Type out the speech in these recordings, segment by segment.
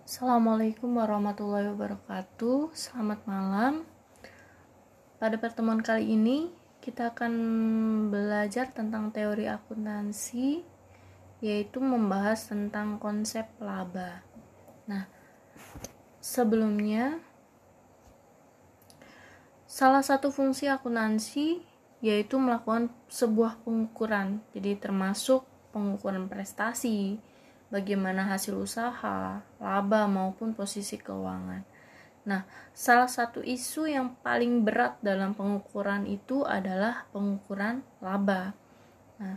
Assalamualaikum warahmatullahi wabarakatuh. Selamat malam. Pada pertemuan kali ini kita akan belajar tentang teori akuntansi, yaitu membahas tentang konsep laba. Nah, sebelumnya salah satu fungsi akuntansi yaitu melakukan sebuah pengukuran. Jadi termasuk pengukuran prestasi, bagaimana hasil usaha, laba maupun posisi keuangan. Nah, salah satu isu yang paling berat dalam pengukuran itu adalah pengukuran laba. Nah,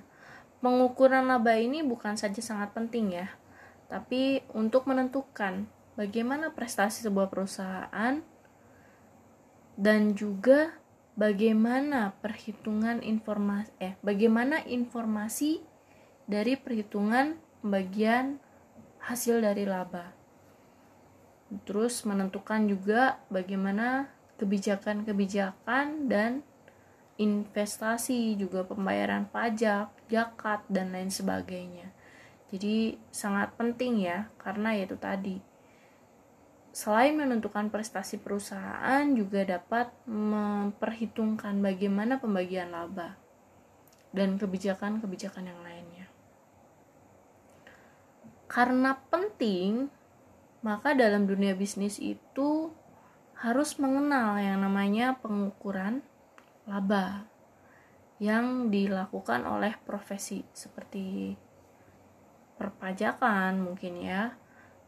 pengukuran laba ini bukan saja sangat penting ya, tapi untuk menentukan bagaimana prestasi sebuah perusahaan dan juga bagaimana informasi dari perhitungan pembagian hasil dari laba. Terus menentukan juga bagaimana kebijakan dan investasi, juga pembayaran pajak, zakat, dan lain sebagainya. Jadi sangat penting ya, karena yaitu tadi, selain menentukan prestasi perusahaan, juga dapat memperhitungkan bagaimana pembagian laba dan kebijakan-kebijakan yang lainnya. Karena penting, maka dalam dunia bisnis itu harus mengenal yang namanya pengukuran laba yang dilakukan oleh profesi seperti perpajakan mungkin ya,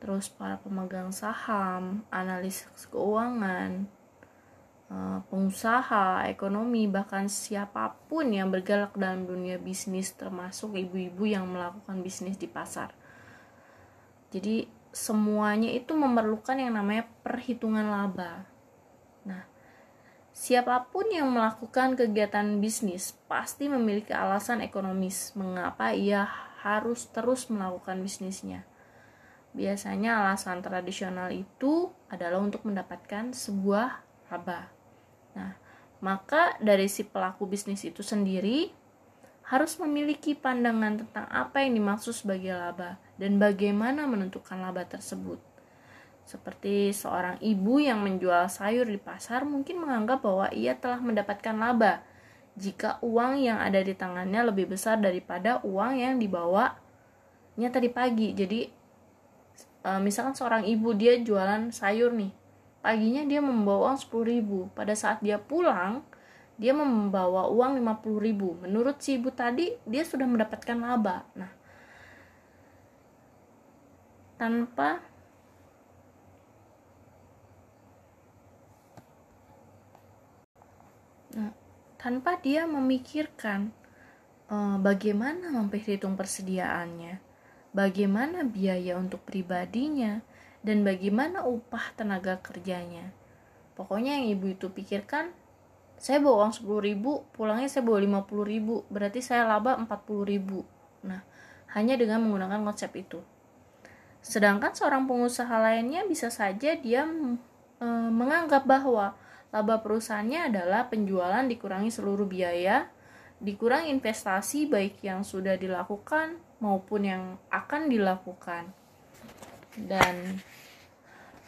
terus para pemegang saham, analis keuangan, pengusaha, ekonomi, bahkan siapapun yang bergerak dalam dunia bisnis, termasuk ibu-ibu yang melakukan bisnis di pasar. Jadi semuanya itu memerlukan yang namanya perhitungan laba. Nah, siapapun yang melakukan kegiatan bisnis pasti memiliki alasan ekonomis mengapa ia harus terus melakukan bisnisnya. Biasanya alasan tradisional itu adalah untuk mendapatkan sebuah laba. Nah, maka dari si pelaku bisnis itu sendiri harus memiliki pandangan tentang apa yang dimaksud sebagai laba dan bagaimana menentukan laba tersebut. Seperti seorang ibu yang menjual sayur di pasar mungkin menganggap bahwa ia telah mendapatkan laba jika uang yang ada di tangannya lebih besar daripada uang yang dibawanya tadi pagi. Jadi misalkan seorang ibu dia jualan sayur nih, paginya dia membawa uang 10.000, pada saat dia pulang dia membawa uang 50.000. Menurut si ibu tadi dia sudah mendapatkan laba. Nah, tanpa dia memikirkan bagaimana memperhitung persediaannya, bagaimana biaya untuk pribadinya, dan bagaimana upah tenaga kerjanya. Pokoknya yang ibu itu pikirkan, saya bawa uang 10.000, pulangnya saya bawa 50.000, berarti saya laba 40.000. Nah, hanya dengan menggunakan konsep itu. Sedangkan seorang pengusaha lainnya bisa saja dia menganggap bahwa laba perusahaannya adalah penjualan dikurangi seluruh biaya, dikurangi investasi baik yang sudah dilakukan maupun yang akan dilakukan. Dan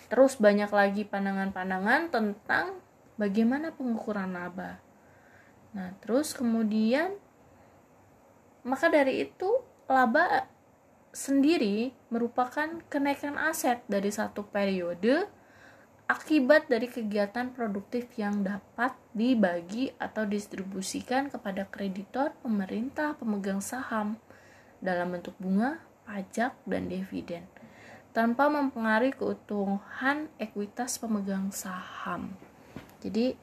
terus banyak lagi pandangan-pandangan tentang bagaimana pengukuran laba. Nah, terus kemudian maka dari itu laba sendiri merupakan kenaikan aset dari satu periode akibat dari kegiatan produktif yang dapat dibagi atau distribusikan kepada kreditor, pemerintah, pemegang saham dalam bentuk bunga, pajak, dan dividen tanpa mempengaruhi keutuhan ekuitas pemegang saham. Jadi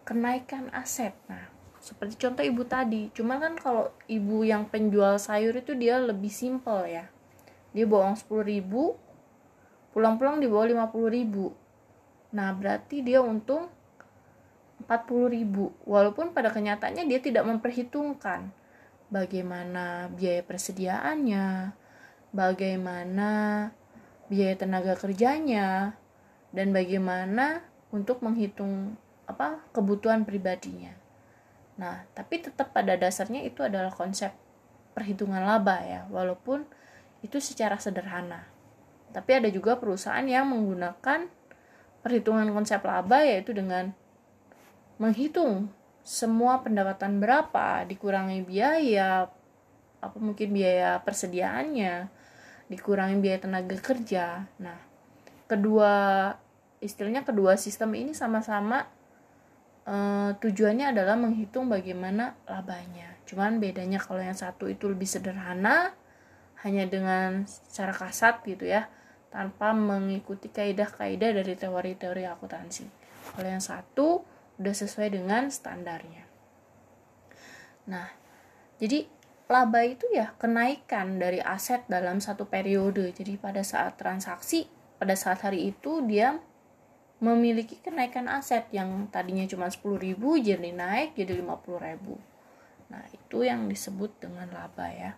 kenaikan aset. Nah, seperti contoh ibu tadi, cuma kan kalau ibu yang penjual sayur itu dia lebih simpel ya. Dia bawa uang 10.000, pulang-pulang dibawa 50.000. Nah, berarti dia untung 40.000. Walaupun pada kenyataannya dia tidak memperhitungkan bagaimana biaya persediaannya, bagaimana biaya tenaga kerjanya, dan bagaimana untuk menghitung kebutuhan pribadinya. Nah, tapi tetap pada dasarnya itu adalah konsep perhitungan laba ya, walaupun itu secara sederhana. Tapi ada juga perusahaan yang menggunakan perhitungan konsep laba, yaitu dengan menghitung semua pendapatan berapa, dikurangi biaya, mungkin biaya persediaannya, dikurangi biaya tenaga kerja. Nah, kedua sistem ini sama-sama tujuannya adalah menghitung bagaimana labanya. Cuman bedanya kalau yang satu itu lebih sederhana, hanya dengan secara kasat gitu ya, tanpa mengikuti kaidah-kaidah dari teori-teori akuntansi. Kalau yang satu udah sesuai dengan standarnya. Nah, jadi laba itu ya kenaikan dari aset dalam satu periode. Jadi pada saat transaksi, pada saat hari itu dia memiliki kenaikan aset yang tadinya cuma 10.000 jadi naik jadi 50.000. Nah, itu yang disebut dengan laba ya.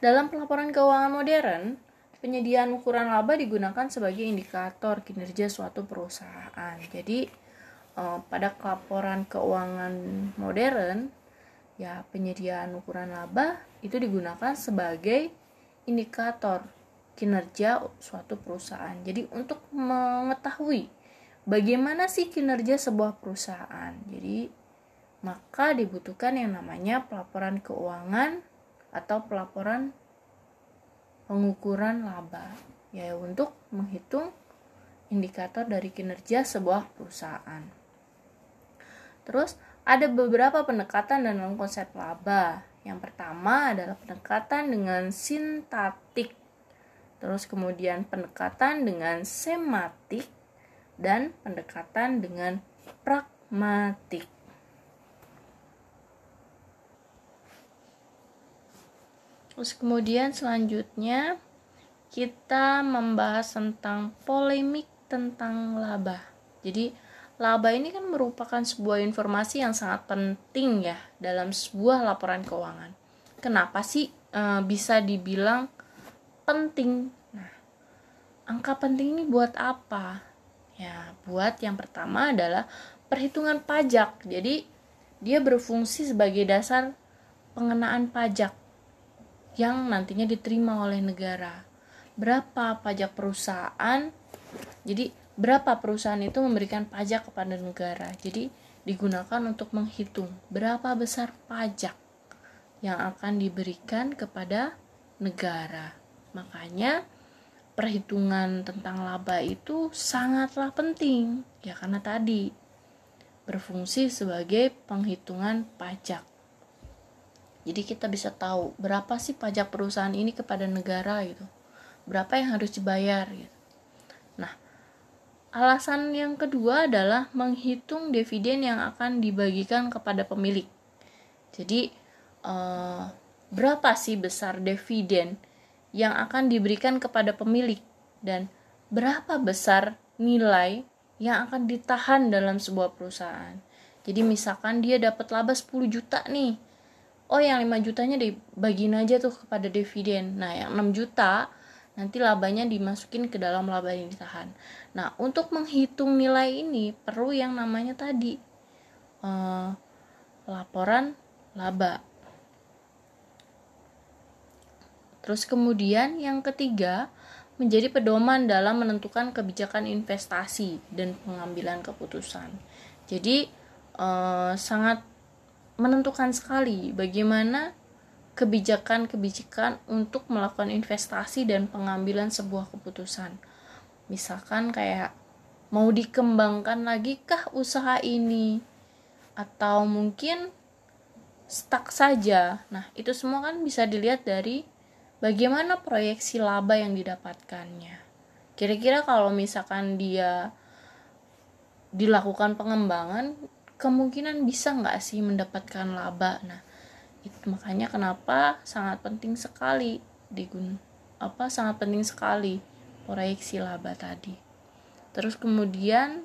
Dalam pelaporan keuangan modern, penyediaan ukuran laba digunakan sebagai indikator kinerja suatu perusahaan. Jadi, pada laporan keuangan modern, ya penyediaan ukuran laba itu digunakan sebagai indikator kinerja suatu perusahaan. Jadi, untuk mengetahui bagaimana sih kinerja sebuah perusahaan, jadi maka dibutuhkan yang namanya pelaporan keuangan atau pelaporan pengukuran laba, ya untuk menghitung indikator dari kinerja sebuah perusahaan. Terus ada beberapa pendekatan dalam konsep laba. Yang pertama adalah pendekatan dengan sintaktik, terus kemudian pendekatan dengan sematik, dan pendekatan dengan pragmatik. Terus kemudian selanjutnya kita membahas tentang polemik tentang laba. Jadi laba ini kan merupakan sebuah informasi yang sangat penting ya dalam sebuah laporan keuangan. Kenapa sih bisa dibilang penting? Nah, angka penting ini buat apa? Ya, buat yang pertama adalah perhitungan pajak. Jadi dia berfungsi sebagai dasar pengenaan pajak yang nantinya diterima oleh negara. Berapa pajak perusahaan? Jadi berapa perusahaan itu memberikan pajak kepada negara. Jadi digunakan untuk menghitung berapa besar pajak yang akan diberikan kepada negara. Makanya perhitungan tentang laba itu sangatlah penting. Ya karena tadi berfungsi sebagai penghitungan pajak. Jadi kita bisa tahu berapa sih pajak perusahaan ini kepada negara gitu. Berapa yang harus dibayar gitu. Nah, alasan yang kedua adalah menghitung dividen yang akan dibagikan kepada pemilik. Jadi berapa sih besar dividen yang akan diberikan kepada pemilik dan berapa besar nilai yang akan ditahan dalam sebuah perusahaan. Jadi misalkan dia dapat laba 10 juta nih. Oh, yang 5 jutanya dibagiin aja tuh kepada dividen. Nah, yang 6 juta nanti labanya dimasukin ke dalam laba yang ditahan. Nah, untuk menghitung nilai ini perlu yang namanya tadi laporan laba. Terus kemudian yang ketiga, menjadi pedoman dalam menentukan kebijakan investasi dan pengambilan keputusan. Jadi sangat menentukan sekali bagaimana kebijakan untuk melakukan investasi dan pengambilan sebuah keputusan. Misalkan kayak mau dikembangkan lagi kah usaha ini atau mungkin stuck saja. Nah, itu semua kan bisa dilihat dari bagaimana proyeksi laba yang didapatkannya. Kira-kira kalau misalkan dia dilakukan pengembangan, kemungkinan bisa nggak sih mendapatkan laba. Nah, itu makanya kenapa sangat penting sekali sangat penting sekali proyeksi laba tadi. Terus kemudian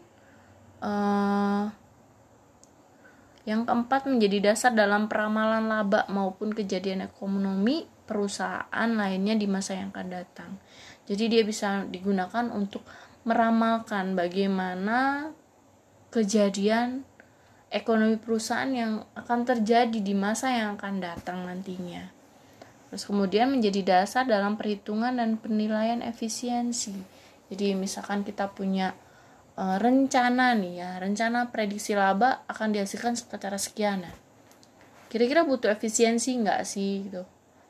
yang keempat, menjadi dasar dalam peramalan laba maupun kejadian ekonomi perusahaan lainnya di masa yang akan datang. Jadi dia bisa digunakan untuk meramalkan bagaimana kejadian ekonomi perusahaan yang akan terjadi di masa yang akan datang nantinya. Terus kemudian menjadi dasar dalam perhitungan dan penilaian efisiensi. Jadi misalkan kita punya rencana nih ya, rencana prediksi laba akan dihasilkan secara sekian. Nah, kira-kira butuh efisiensi nggak sih gitu?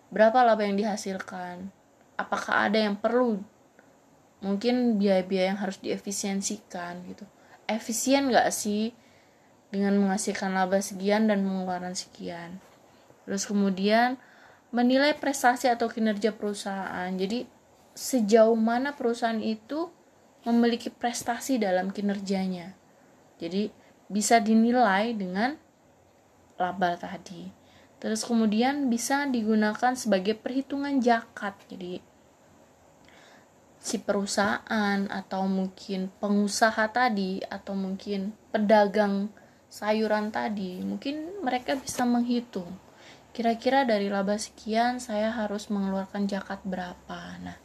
Berapa laba yang dihasilkan? Apakah ada yang perlu mungkin biaya-biaya yang harus diefisiensikan gitu? Efisien nggak sih dengan menghasilkan laba sekian dan pengeluaran sekian? Terus kemudian menilai prestasi atau kinerja perusahaan. Jadi sejauh mana perusahaan itu memiliki prestasi dalam kinerjanya. Jadi bisa dinilai dengan laba tadi. Terus kemudian bisa digunakan sebagai perhitungan zakat. Jadi si perusahaan atau mungkin pengusaha tadi atau mungkin pedagang sayuran tadi, mungkin mereka bisa menghitung kira-kira dari laba sekian saya harus mengeluarkan zakat berapa. Nah,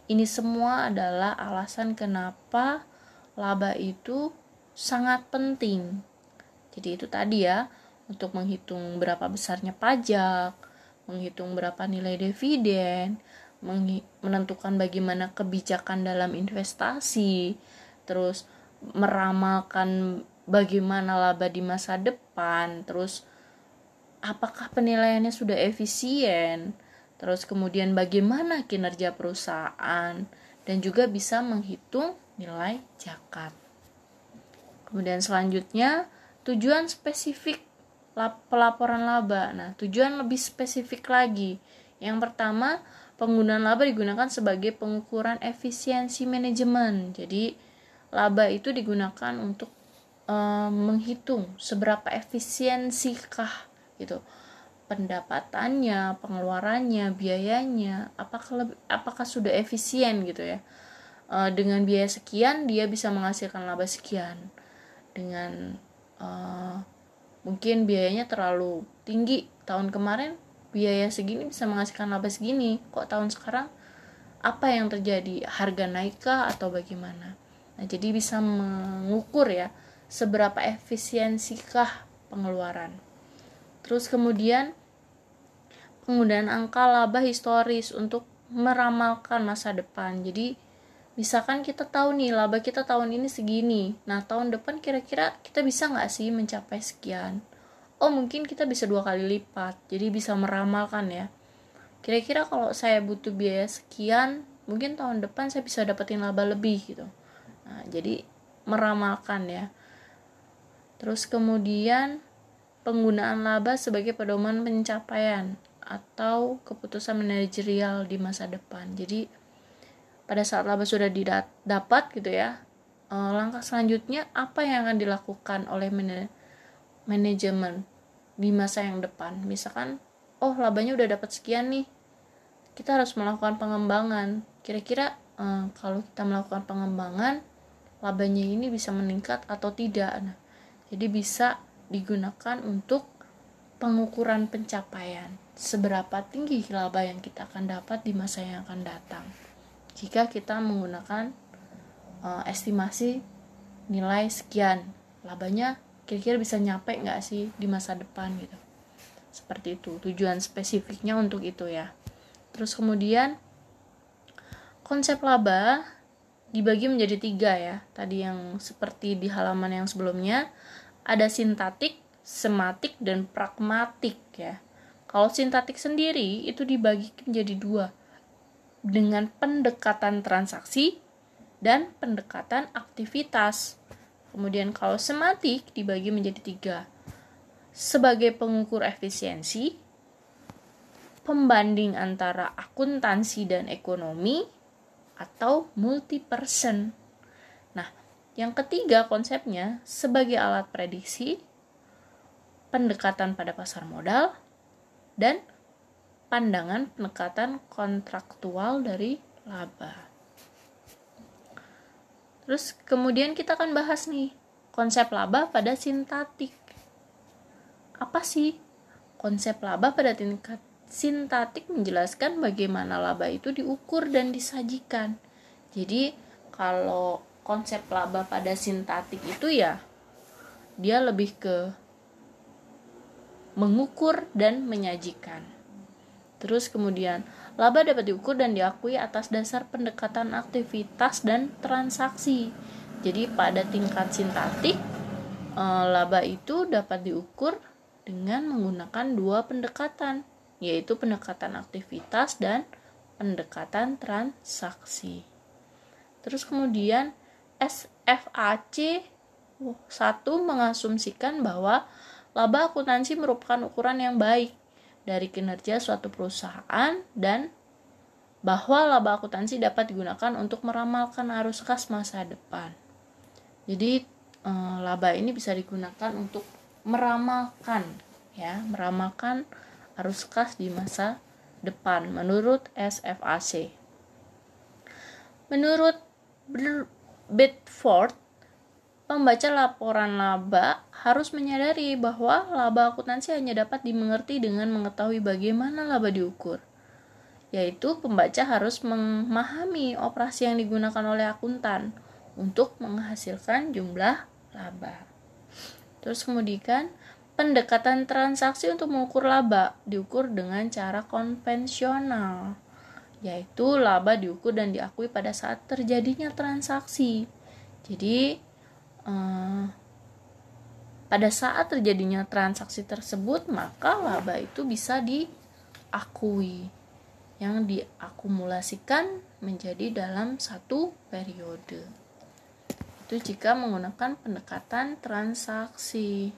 ini semua adalah alasan kenapa laba itu sangat penting. Jadi itu tadi ya, untuk menghitung berapa besarnya pajak, menghitung berapa nilai dividen, menentukan bagaimana kebijakan dalam investasi, terus meramalkan bagaimana laba di masa depan, terus apakah penilaiannya sudah efisien, terus kemudian bagaimana kinerja perusahaan, dan juga bisa menghitung nilai zakat. Kemudian selanjutnya, tujuan spesifik pelaporan laba. Nah, tujuan lebih spesifik lagi. Yang pertama, penggunaan laba digunakan sebagai pengukuran efisiensi manajemen. Jadi, laba itu digunakan untuk menghitung seberapa efisiensikah gitu pendapatannya, pengeluarannya, biayanya, apakah sudah efisien gitu ya. Dengan biaya sekian dia bisa menghasilkan laba sekian. Dengan mungkin biayanya terlalu tinggi tahun kemarin, biaya segini bisa menghasilkan laba segini, kok tahun sekarang apa yang terjadi, harga naikkah atau bagaimana. Nah, jadi bisa mengukur ya seberapa efisiensikah pengeluaran. Terus kemudian penggunaan angka laba historis untuk meramalkan masa depan. Jadi misalkan kita tahu nih laba kita tahun ini segini, nah tahun depan kira-kira kita bisa nggak sih mencapai sekian? Oh, mungkin kita bisa 2 kali lipat. Jadi bisa meramalkan ya, kira-kira kalau saya butuh biaya sekian, mungkin tahun depan saya bisa dapetin laba lebih gitu. Nah, jadi meramalkan ya. Terus kemudian penggunaan laba sebagai pedoman pencapaian atau keputusan manajerial di masa depan. Jadi pada saat laba sudah didapat gitu ya, langkah selanjutnya apa yang akan dilakukan oleh manajemen di masa yang depan. Misalkan, oh labanya udah dapat sekian nih, kita harus melakukan pengembangan. Kira-kira kalau kita melakukan pengembangan, labanya ini bisa meningkat atau tidak. Nah, jadi bisa digunakan untuk pengukuran pencapaian, seberapa tinggi laba yang kita akan dapat di masa yang akan datang jika kita menggunakan estimasi nilai sekian, labanya kira-kira bisa nyampe nggak sih di masa depan gitu. Seperti itu tujuan spesifiknya untuk itu ya. Terus kemudian konsep laba dibagi menjadi 3 ya. Tadi yang seperti di halaman yang sebelumnya, ada sintatik, sematik, dan pragmatik ya. Kalau sintatik sendiri itu dibagi menjadi 2, dengan pendekatan transaksi dan pendekatan aktivitas. Kemudian kalau sematik dibagi menjadi 3, sebagai pengukur efisiensi, pembanding antara akuntansi dan ekonomi, atau multi-person. Nah, yang ketiga konsepnya sebagai alat prediksi, pendekatan pada pasar modal, dan pandangan pendekatan kontraktual dari laba. Terus kemudian kita akan bahas nih konsep laba pada sintatik. Apa sih konsep laba pada tingkat sintatik? Menjelaskan bagaimana laba itu diukur dan disajikan. Jadi kalau konsep laba pada sintatik itu ya dia lebih ke mengukur dan menyajikan. Terus kemudian laba dapat diukur dan diakui atas dasar pendekatan aktivitas dan transaksi. Jadi pada tingkat sintaktik, laba itu dapat diukur dengan menggunakan dua pendekatan, yaitu pendekatan aktivitas dan pendekatan transaksi. Terus kemudian SFAC 1 mengasumsikan bahwa laba akuntansi merupakan ukuran yang baik dari kinerja suatu perusahaan dan bahwa laba akuntansi dapat digunakan untuk meramalkan arus kas masa depan. Jadi laba ini bisa digunakan untuk meramalkan arus kas di masa depan menurut SFAC. Menurut Bedford, pembaca laporan laba harus menyadari bahwa laba akuntansi hanya dapat dimengerti dengan mengetahui bagaimana laba diukur, yaitu pembaca harus memahami operasi yang digunakan oleh akuntan untuk menghasilkan jumlah laba. Terus kemudian pendekatan transaksi untuk mengukur laba diukur dengan cara konvensional, yaitu laba diukur dan diakui pada saat terjadinya transaksi. Jadi pada saat terjadinya transaksi tersebut, maka laba itu bisa diakui, yang diakumulasikan menjadi dalam satu periode. Itu jika menggunakan pendekatan transaksi.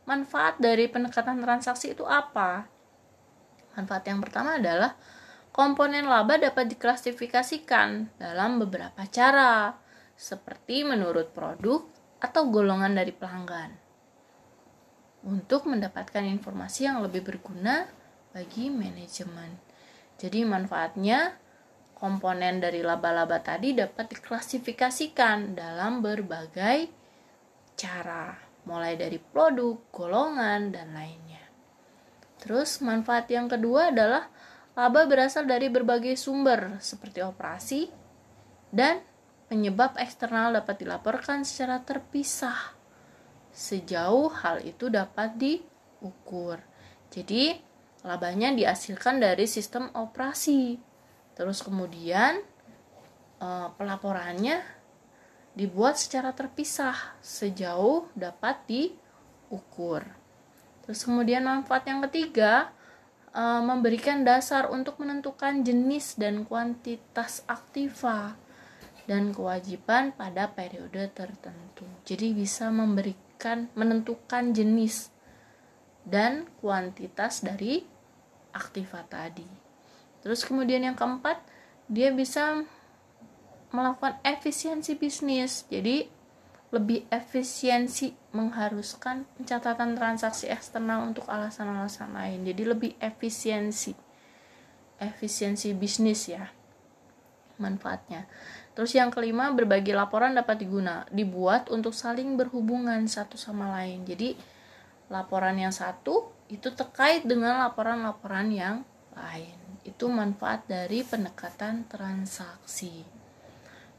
Manfaat dari pendekatan transaksi itu apa? Manfaat yang pertama adalah komponen laba dapat diklasifikasikan dalam beberapa cara, seperti menurut produk atau golongan dari pelanggan, untuk mendapatkan informasi yang lebih berguna bagi manajemen. Jadi manfaatnya, komponen dari laba-laba tadi dapat diklasifikasikan dalam berbagai cara, mulai dari produk, golongan, dan lainnya. Terus manfaat yang kedua adalah laba berasal dari berbagai sumber seperti operasi dan penyebab eksternal dapat dilaporkan secara terpisah sejauh hal itu dapat diukur. Jadi labanya dihasilkan dari sistem operasi. Terus kemudian pelaporannya dibuat secara terpisah sejauh dapat diukur. Terus kemudian manfaat yang ketiga, memberikan dasar untuk menentukan jenis dan kuantitas aktiva dan kewajiban pada periode tertentu. Jadi bisa menentukan jenis dan kuantitas dari aktiva tadi. Terus kemudian yang keempat, dia bisa melakukan efisiensi bisnis. Jadi lebih efisiensi, mengharuskan pencatatan transaksi eksternal untuk alasan-alasan lain. Jadi lebih efisiensi bisnis ya manfaatnya. Terus yang kelima, berbagi laporan dapat dibuat untuk saling berhubungan satu sama lain. Jadi laporan yang satu itu terkait dengan laporan-laporan yang lain. Itu manfaat dari pendekatan transaksi.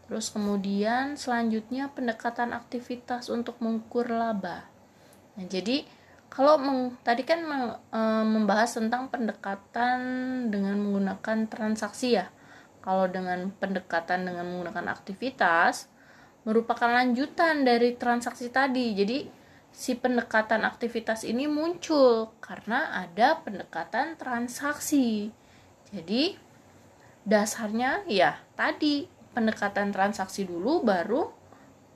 Terus kemudian selanjutnya pendekatan aktivitas untuk mengukur laba. Nah, jadi kalau tadi kan membahas tentang pendekatan dengan menggunakan transaksi ya. Kalau dengan pendekatan dengan menggunakan aktivitas merupakan lanjutan dari transaksi tadi. Jadi si pendekatan aktivitas ini muncul karena ada pendekatan transaksi. Jadi dasarnya ya tadi pendekatan transaksi dulu baru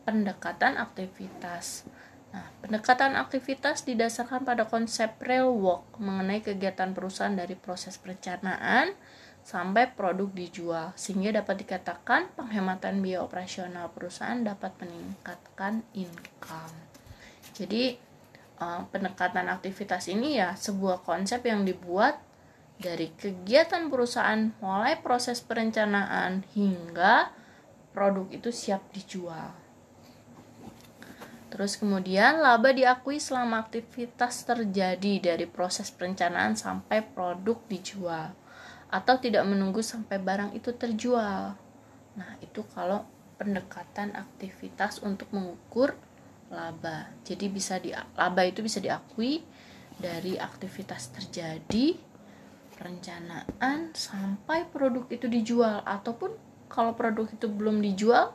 pendekatan aktivitas. Nah, pendekatan aktivitas didasarkan pada konsep real work mengenai kegiatan perusahaan dari proses perencanaan sampai produk dijual, sehingga dapat dikatakan penghematan biaya operasional perusahaan dapat meningkatkan income. Jadi pendekatan aktivitas ini ya sebuah konsep yang dibuat dari kegiatan perusahaan mulai proses perencanaan hingga produk itu siap dijual. Terus kemudian laba diakui selama aktivitas terjadi dari proses perencanaan sampai produk dijual atau tidak menunggu sampai barang itu terjual. Nah, itu kalau pendekatan aktivitas untuk mengukur laba. Jadi laba itu bisa diakui dari aktivitas terjadi, perencanaan, sampai produk itu dijual. Ataupun kalau produk itu belum dijual,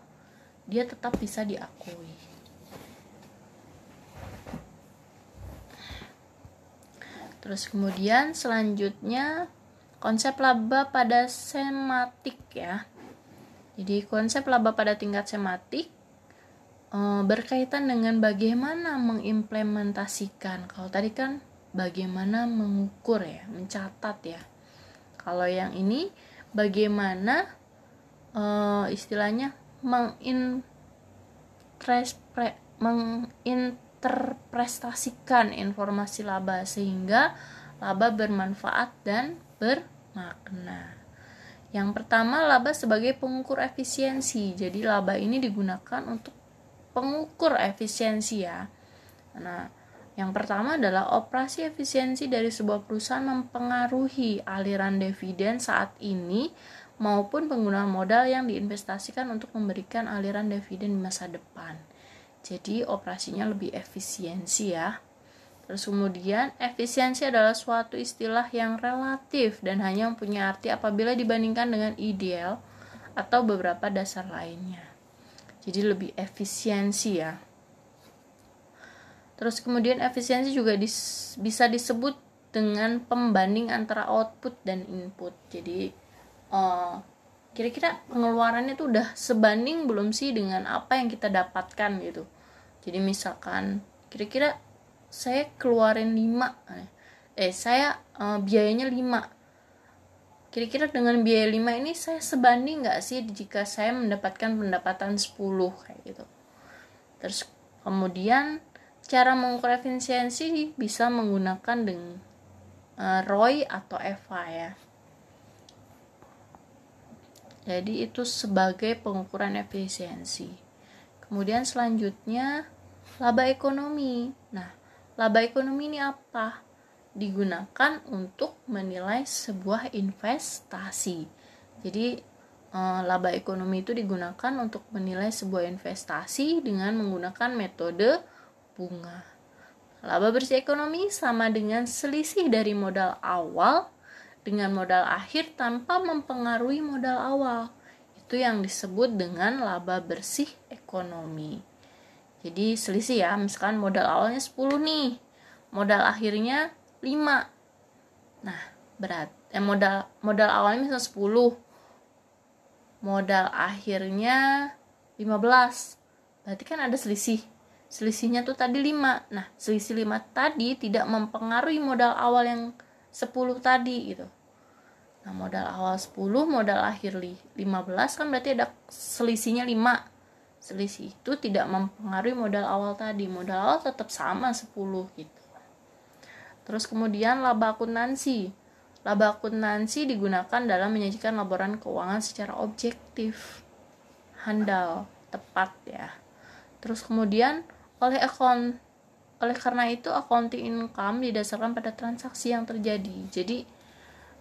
dia tetap bisa diakui. Terus kemudian selanjutnya konsep laba pada sematik ya. Jadi konsep laba pada tingkat sematik berkaitan dengan bagaimana mengimplementasikan. Kalau tadi kan bagaimana mengukur ya, mencatat ya. Kalau yang ini bagaimana istilahnya menginterpretasikan informasi laba sehingga laba bermanfaat dan bermakna. Yang pertama, laba sebagai pengukur efisiensi. Jadi laba ini digunakan untuk pengukur efisiensi ya. Nah, yang pertama adalah operasi efisiensi dari sebuah perusahaan mempengaruhi aliran dividen saat ini maupun penggunaan modal yang diinvestasikan untuk memberikan aliran dividen di masa depan. Jadi operasinya lebih efisiensi ya. Terus kemudian efisiensi adalah suatu istilah yang relatif dan hanya mempunyai arti apabila dibandingkan dengan ideal atau beberapa dasar lainnya. Jadi lebih efisiensi ya. Terus kemudian efisiensi juga bisa disebut dengan pembanding antara output dan input. Jadi kira-kira pengeluarannya tuh udah sebanding belum sih dengan apa yang kita dapatkan gitu. Jadi misalkan kira-kira saya keluarin 5, saya biayanya 5. Kira-kira dengan biaya 5 ini saya sebanding nggak sih jika saya mendapatkan pendapatan 10 kayak gitu. Terus kemudian cara mengukur efisiensi bisa menggunakan dengan ROI atau EVA ya. Jadi itu sebagai pengukuran efisiensi. Kemudian selanjutnya laba ekonomi. Nah, laba ekonomi ini apa? Digunakan untuk menilai sebuah investasi. Jadi laba ekonomi itu digunakan untuk menilai sebuah investasi dengan menggunakan metode bunga. Laba bersih ekonomi sama dengan selisih dari modal awal dengan modal akhir tanpa mempengaruhi modal awal. Itu yang disebut dengan laba bersih ekonomi. Jadi selisih ya, misalkan modal awalnya 10 nih, modal akhirnya 5. Nah, modal awalnya misalnya 10, modal akhirnya 15. Berarti kan ada selisih. Selisihnya tuh tadi 5. Nah, selisih 5 tadi tidak mempengaruhi modal awal yang 10 tadi gitu. Nah, modal awal 10, modal akhir 15 kan berarti ada selisihnya 5. Selisih itu tidak mempengaruhi modal awal tadi. Modal awal tetap sama 10 gitu. Terus kemudian laba akuntansi. Laba akuntansi digunakan dalam menyajikan laporan keuangan secara objektif, handal, tepat ya. Terus kemudian oleh karena itu accounting income didasarkan pada transaksi yang terjadi. Jadi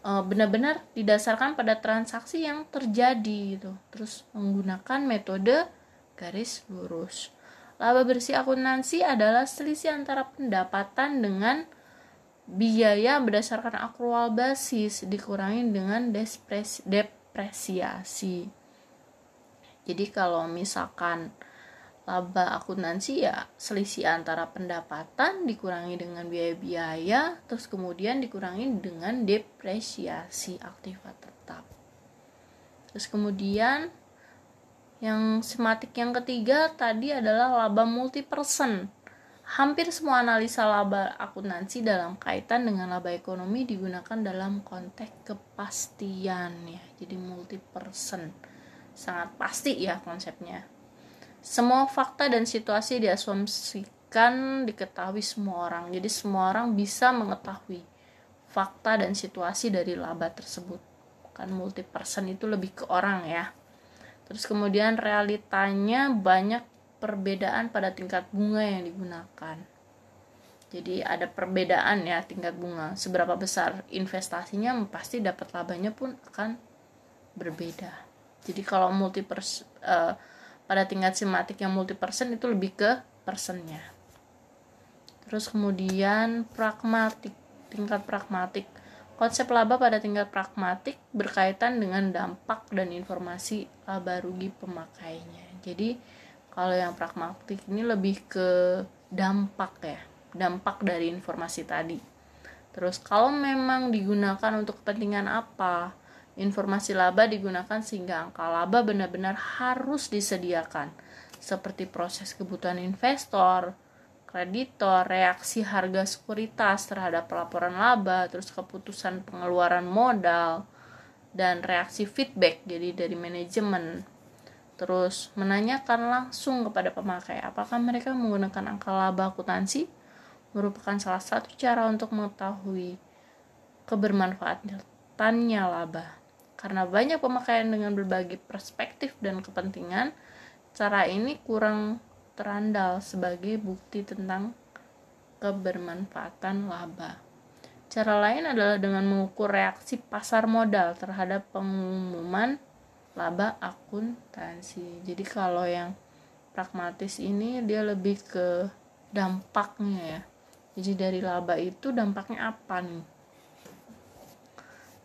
benar-benar didasarkan pada transaksi yang terjadi gitu. Terus menggunakan metode garis lurus. Laba bersih akuntansi adalah selisih antara pendapatan dengan biaya berdasarkan akrual basis dikurangi dengan depresiasi. Jadi kalau misalkan laba akuntansi ya selisih antara pendapatan dikurangi dengan biaya-biaya, terus kemudian dikurangi dengan depresiasi aktiva tetap. Terus kemudian yang sematik yang ketiga tadi adalah laba multi person. Hampir semua analisa laba akuntansi dalam kaitan dengan laba ekonomi digunakan dalam konteks kepastian ya. Jadi multi person. Sangat pasti ya konsepnya. Semua fakta dan situasi diasumsikan diketahui semua orang. Jadi semua orang bisa mengetahui fakta dan situasi dari laba tersebut. Kan multi person itu lebih ke orang ya. Terus kemudian realitanya banyak perbedaan pada tingkat bunga yang digunakan. Jadi ada perbedaan ya tingkat bunga. Seberapa besar investasinya pasti dapat labanya pun akan berbeda. Jadi kalau pada tingkat sematik yang multi person itu lebih ke personnya. Terus kemudian tingkat pragmatik. Konsep laba pada tingkat pragmatik berkaitan dengan dampak dan informasi laba rugi pemakainya. Jadi kalau yang pragmatik ini lebih ke dampak ya, dampak dari informasi tadi. Terus kalau memang digunakan untuk kepentingan apa, informasi laba digunakan sehingga angka laba benar-benar harus disediakan, seperti proses kebutuhan investor, kreditor, reaksi harga sekuritas terhadap laporan laba, terus keputusan pengeluaran modal, dan reaksi feedback jadi dari manajemen. Terus menanyakan langsung kepada pemakai apakah mereka menggunakan angka laba akuntansi, merupakan salah satu cara untuk mengetahui kebermanfaatannya laba. Karena banyak pemakaian dengan berbagai perspektif dan kepentingan, cara ini kurang terandal sebagai bukti tentang kebermanfaatan laba. Cara lain adalah dengan mengukur reaksi pasar modal terhadap pengumuman laba akuntansi. Jadi kalau yang pragmatis ini dia lebih ke dampaknya ya. Jadi dari laba itu dampaknya apa nih?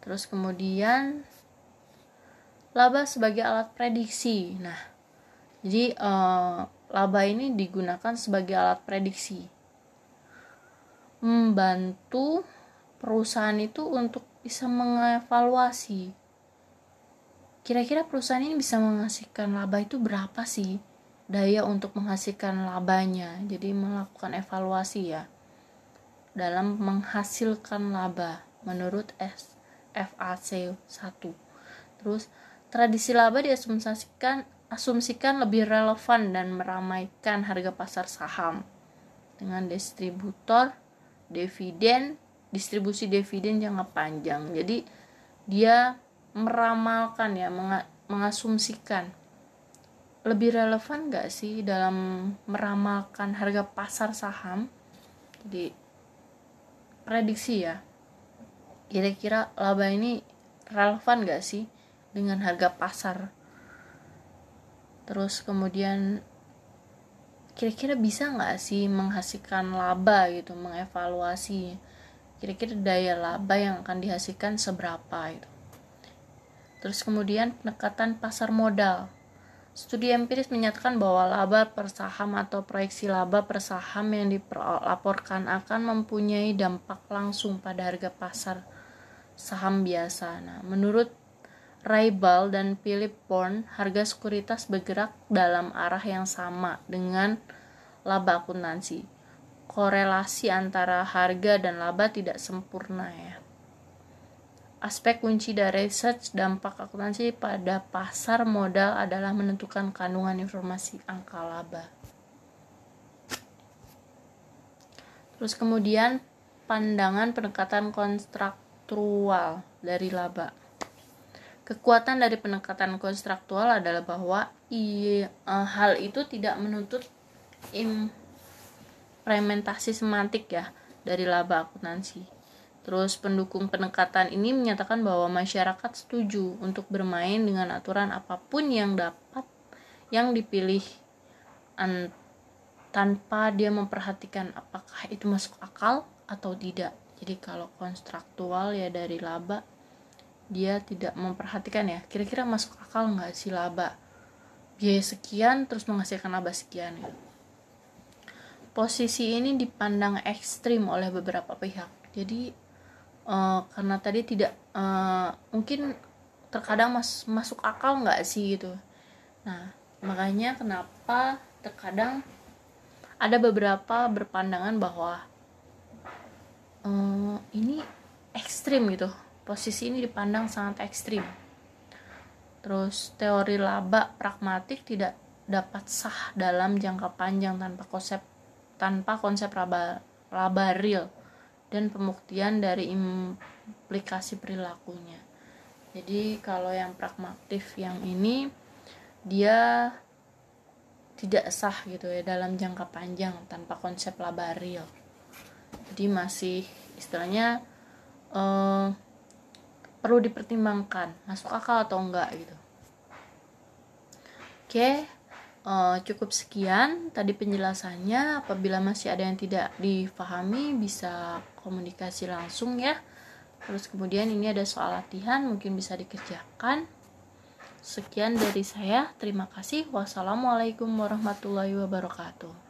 Terus kemudian laba sebagai alat prediksi. Nah, jadi laba ini digunakan sebagai alat prediksi, membantu perusahaan itu untuk bisa mengevaluasi kira-kira perusahaan ini bisa menghasilkan laba itu berapa sih, daya untuk menghasilkan labanya. Jadi melakukan evaluasi ya dalam menghasilkan laba menurut FAC 1. Terus tradisi laba asumsikan lebih relevan dan meramaikan harga pasar saham dengan distribusi dividen jangka panjang. Jadi dia meramalkan ya, mengasumsikan. Lebih relevan gak sih dalam meramalkan harga pasar saham? Jadi prediksi ya, kira-kira laba ini relevan gak sih dengan harga pasar. Terus kemudian kira-kira bisa gak sih menghasilkan laba gitu, mengevaluasi kira-kira daya laba yang akan dihasilkan seberapa itu. Terus kemudian pendekatan pasar modal. Studi empiris menyatakan bahwa laba per saham atau proyeksi laba per saham yang dilaporkan akan mempunyai dampak langsung pada harga pasar saham biasa. Nah, menurut Raibal dan Philip Bourne, harga sekuritas bergerak dalam arah yang sama dengan laba akuntansi. Korelasi antara harga dan laba tidak sempurna ya. Aspek kunci dari research dampak akuntansi pada pasar modal adalah menentukan kandungan informasi angka laba. Terus kemudian pandangan pendekatan kontraktual dari laba. Kekuatan dari pendekatan kontraktual adalah bahwa hal itu tidak menuntut implementasi semantik ya dari laba akuntansi. Terus pendukung pendekatan ini menyatakan bahwa masyarakat setuju untuk bermain dengan aturan apapun yang dipilih tanpa dia memperhatikan apakah itu masuk akal atau tidak. Jadi kalau kontraktual ya dari laba, dia tidak memperhatikan ya kira-kira masuk akal nggak sih laba biaya sekian terus menghasilkan laba sekian ya. Posisi ini dipandang ekstrim oleh beberapa pihak. Jadi karena tadi tidak mungkin terkadang masuk akal nggak sih gitu. Nah, makanya kenapa terkadang ada beberapa berpandangan bahwa ini ekstrim gitu. Posisi ini dipandang sangat ekstrim. Terus teori laba pragmatik tidak dapat sah dalam jangka panjang tanpa konsep laba real dan pembuktian dari implikasi perilakunya. Jadi kalau yang pragmatif yang ini dia tidak sah gitu ya dalam jangka panjang tanpa konsep laba real. Jadi masih istilahnya perlu dipertimbangkan masuk akal atau enggak gitu. Oke, Cukup sekian tadi penjelasannya. Apabila masih ada yang tidak difahami, bisa komunikasi langsung ya. Terus kemudian ini ada soal latihan, mungkin bisa dikerjakan. Sekian dari saya, terima kasih. Wassalamualaikum warahmatullahi wabarakatuh.